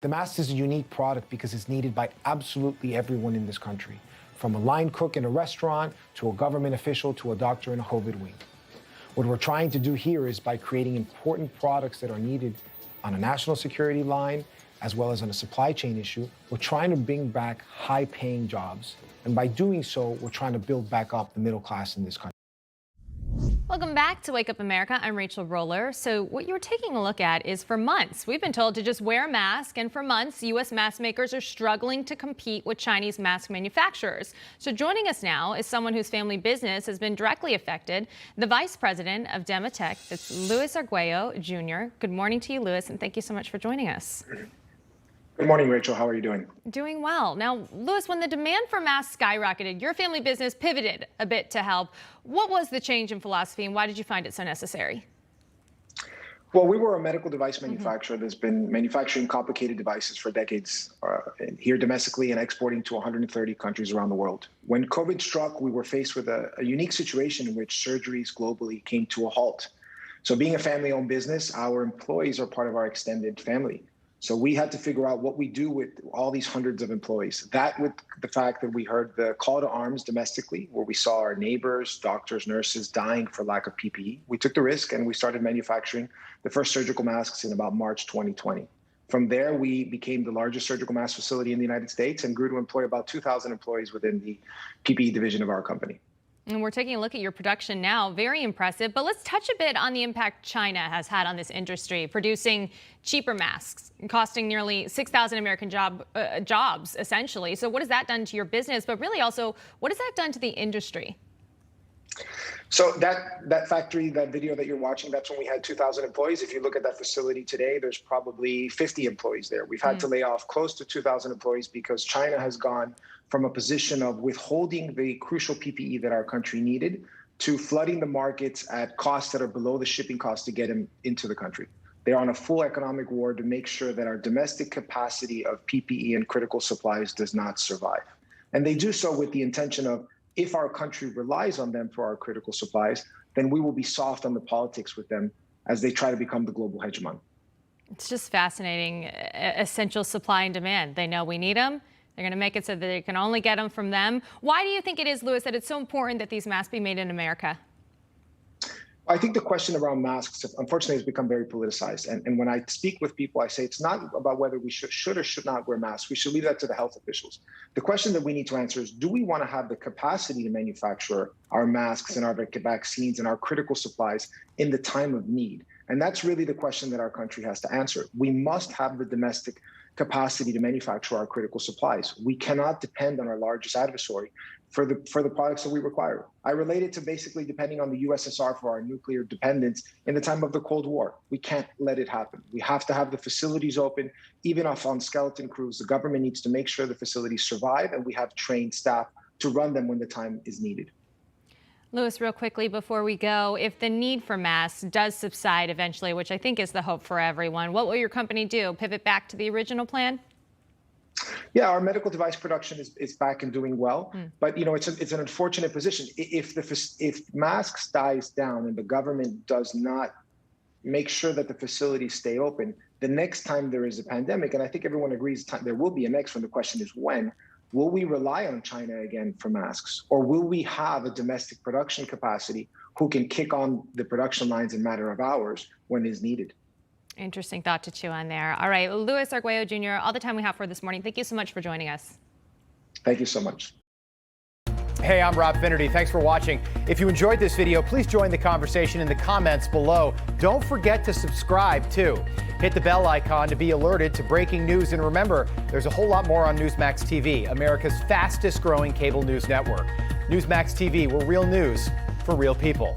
The mask is a unique product because it's needed by absolutely everyone in this country, from a line cook in a restaurant to a government official to a doctor in a COVID wing. What we're trying to do here is by creating important products that are needed on a national security line, as well as on a supply chain issue, we're trying to bring back high-paying jobs. And by doing so, we're trying to build back up the middle class in this country. Welcome back to Wake Up America. I'm Rachel Roller. So what you're taking a look at is for months, we've been told to just wear a mask. And for months, U.S. mask makers are struggling to compete with Chinese mask manufacturers. So joining us now is someone whose family business has been directly affected, the Vice President of DemeTech. It's Luis Arguello, Jr. Good morning to you, Luis, and thank you so much for joining us. Good morning, Rachel. How are you doing? Doing well. Now, Luis, when the demand for masks skyrocketed, your family business pivoted a bit to help. What was the change in philosophy and why did you find it so necessary? Well, we were a medical device manufacturer that's been manufacturing complicated devices for decades here domestically and exporting to 130 countries around the world. When COVID struck, we were faced with a unique situation in which surgeries globally came to a halt. So being a family-owned business, our employees are part of our extended family. So we had to figure out what we do with all these hundreds of employees. That with the fact that we heard the call to arms domestically, where we saw our neighbors, doctors, nurses dying for lack of PPE. We took the risk and we started manufacturing the first surgical masks in about March 2020. From there, we became the largest surgical mask facility in the United States and grew to employ about 2,000 employees within the PPE division of our company. And we're taking a look at your production now. Very impressive. But let's touch a bit on the impact China has had on this industry, producing cheaper masks, costing nearly 6,000 American jobs, essentially. So what has that done to your business? But really also, what has that done to the industry? So that factory, that video that you're watching, that's when we had 2,000 employees. If you look at that facility today, there's probably 50 employees there. We've had to lay off close to 2,000 employees because China has gone from a position of withholding the crucial PPE that our country needed to flooding the markets at costs that are below the shipping costs to get them into the country. They're on a full economic war to make sure that our domestic capacity of PPE and critical supplies does not survive. And they do so with the intention of, if our country relies on them for our critical supplies, then we will be soft on the politics with them as they try to become the global hegemon. It's just fascinating. Essential supply and demand. They know we need them. They're going to make it so that they can only get them from them. Why do you think it is, Luis, that it's so important that these masks be made in America? I think the question around masks, unfortunately, has become very politicized. And when I speak with people, I say it's not about whether we should or should not wear masks. We should leave that to the health officials. The question that we need to answer is, do we want to have the capacity to manufacture our masks and our vaccines and our critical supplies in the time of need? And that's really the question that our country has to answer. We must have the domestic capacity to manufacture our critical supplies. We cannot depend on our largest adversary for the products that we require. I relate it to basically depending on the USSR for our nuclear dependence in the time of the Cold War. We can't let it happen. We have to have the facilities open, even off on skeleton crews. The government needs to make sure the facilities survive and we have trained staff to run them when the time is needed. Luis, real quickly before we go, if the need for masks does subside eventually, which I think is the hope for everyone, what will your company do? Pivot back to the original plan? Yeah, our medical device production is back and doing well, but it's an unfortunate position. If masks dies down and the government does not make sure that the facilities stay open, the next time there is a pandemic, and I think everyone agrees there will be a next one, the question is when, will we rely on China again for masks, or will we have a domestic production capacity who can kick on the production lines in a matter of hours when is needed? Interesting thought to chew on there. All right, Luis Arguello, Jr., all the time we have for this morning. Thank you so much for joining us. Thank you so much. Hey, I'm Rob Finnerty. Thanks for watching. If you enjoyed this video, please join the conversation in the comments below. Don't forget to subscribe, too. Hit the bell icon to be alerted to breaking news. And remember, there's a whole lot more on Newsmax TV, America's fastest growing cable news network. Newsmax TV, we're real news for real people.